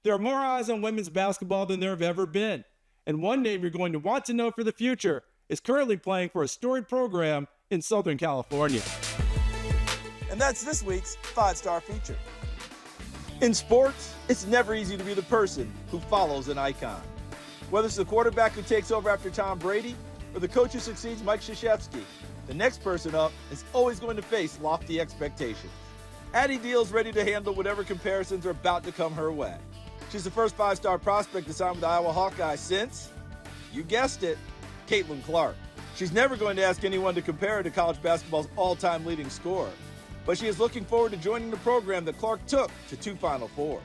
There are more eyes on women's basketball than there have ever been. And one name you're going to want to know for the future is currently playing for a storied program in Southern California. And that's this week's 5-Star Feature. In sports, it's never easy to be the person who follows an icon. Whether it's the quarterback who takes over after Tom Brady or the coach who succeeds Mike Krzyzewski, the next person up is always going to face lofty expectations. Addie Deal's ready to handle whatever comparisons are about to come her way. She's the first 5-star prospect to sign with the Iowa Hawkeyes since, you guessed it, Caitlin Clark. She's never going to ask anyone to compare her to college basketball's all-time leading scorer, but she is looking forward to joining the program that Clark took to 2 Final Fours.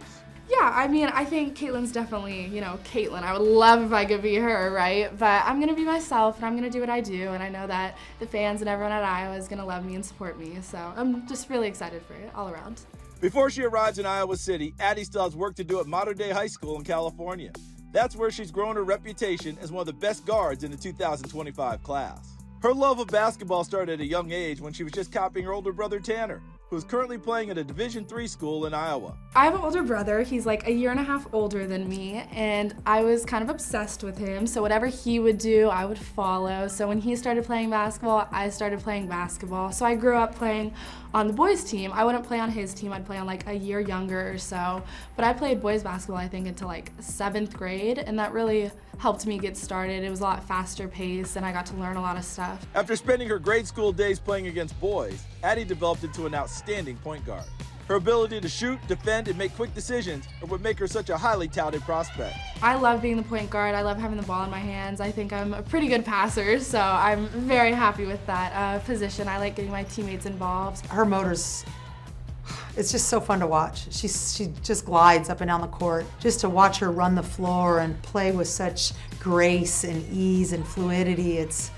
Yeah, I mean, I think Caitlin's definitely, Caitlin. I would love if I could be her, right? But I'm going to be myself, and I'm going to do what I do, and I know that the fans and everyone at Iowa is going to love me and support me, so I'm just really excited for it all around. Before she arrives in Iowa City, Addie still has work to do at Modern Day High School in California. That's where she's grown her reputation as one of the best guards in the 2025 class. Her love of basketball started at a young age when she was just copying her older brother Tanner, who is currently playing at a Division III school in Iowa. I have an older brother. He's like 1.5 years older than me, and I was kind of obsessed with him, so whatever he would do, I would follow. So when he started playing basketball, I started playing basketball. So I grew up playing on the boys' team. I wouldn't play on his team. I'd play on like a year younger or so. But I played boys basketball, I think, until like 7th grade, and that really helped me get started. It was a lot faster paced, and I got to learn a lot of stuff. After spending her grade school days playing against boys, Addie developed into an outstanding point guard. Her ability to shoot, defend, and make quick decisions are what make her such a highly touted prospect. I love being the point guard. I love having the ball in my hands. I think I'm a pretty good passer, so I'm very happy with that position. I like getting my teammates involved. Her motor's, it's just so fun to watch. She just glides up and down the court. Just to watch her run the floor and play with such grace and ease and fluidity, it's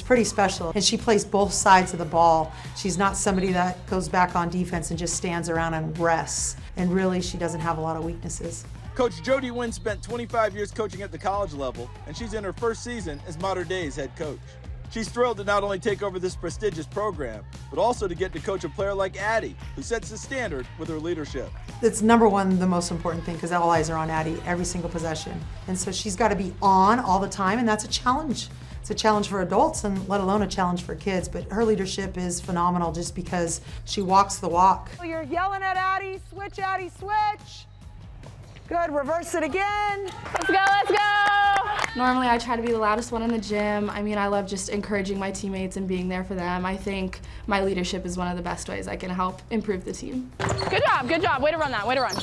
pretty special. And she plays both sides of the ball. She's not somebody that goes back on defense and just stands around and rests. And really, she doesn't have a lot of weaknesses. Coach Jody Wynn spent 25 years coaching at the college level, and she's in her first season as Modern Day's head coach. She's thrilled to not only take over this prestigious program, but also to get to coach a player like Addie, who sets the standard with her leadership. It's number one, the most important thing, because all eyes are on Addie every single possession. And so she's got to be on all the time, and that's a challenge. It's a challenge for adults, and let alone a challenge for kids, but her leadership is phenomenal just because she walks the walk. You're yelling at Addie, switch, switch. Good, reverse it again. Let's go, let's go! Normally I try to be the loudest one in the gym. I mean, I love just encouraging my teammates and being there for them. I think my leadership is one of the best ways I can help improve the team. Good job, way to run that, way to run.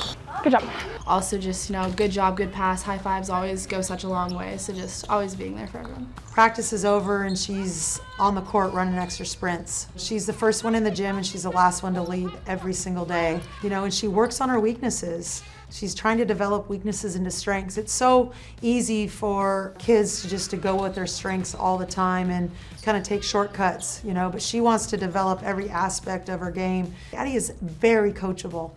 Good job. Also just, good job, good pass, high fives always go such a long way, so just always being there for everyone. Practice is over and she's on the court running extra sprints. She's the first one in the gym and she's the last one to leave every single day. And she works on her weaknesses. She's trying to develop weaknesses into strengths. It's so easy for kids to go with their strengths all the time and kind of take shortcuts, but she wants to develop every aspect of her game. Addie is very coachable.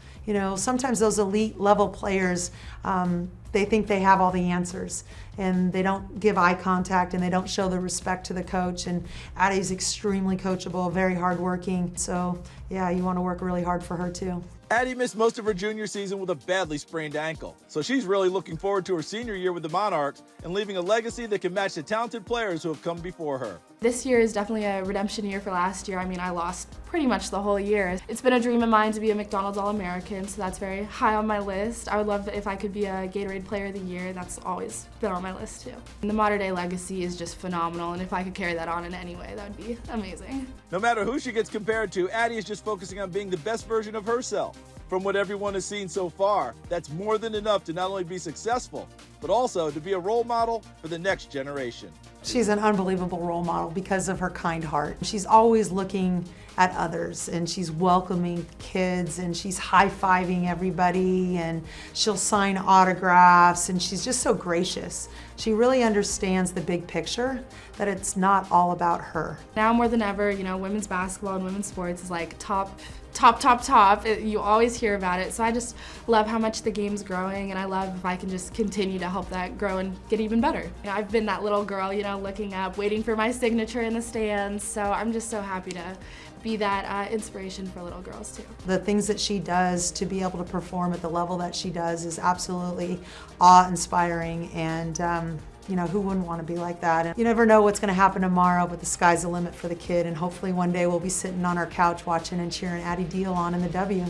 Sometimes those elite level players, they think they have all the answers and they don't give eye contact and they don't show the respect to the coach. And Addie's extremely coachable, very hardworking. So yeah, you want to work really hard for her too. Addie missed most of her junior season with a badly sprained ankle, so she's really looking forward to her senior year with the Monarchs and leaving a legacy that can match the talented players who have come before her. This year is definitely a redemption year for last year. I mean, I lost pretty much the whole year. It's been a dream of mine to be a McDonald's All-American, so that's very high on my list. I would love if I could be a Gatorade Player of the Year. That's always been on my list too. And the Modern Day legacy is just phenomenal, and if I could carry that on in any way, that would be amazing. No matter who she gets compared to, Addie is just focusing on being the best version of herself. From what everyone has seen so far, that's more than enough to not only be successful, but also to be a role model for the next generation. She's an unbelievable role model because of her kind heart. She's always looking at others and she's welcoming kids and she's high-fiving everybody and she'll sign autographs and she's just so gracious. She really understands the big picture, that it's not all about her. Now more than ever, women's basketball and women's sports is like top. You always hear about it. So I just love how much the game's growing, and I love if I can just continue to help that grow and get even better. I've been that little girl, looking up, waiting for my signature in the stands. So I'm just so happy to be that inspiration for little girls too. The things that she does to be able to perform at the level that she does is absolutely awe-inspiring, and you know, who wouldn't want to be like that? And you never know what's going to happen tomorrow, but the sky's the limit for the kid, and hopefully one day we'll be sitting on our couch watching and cheering Addie Deal on in the W.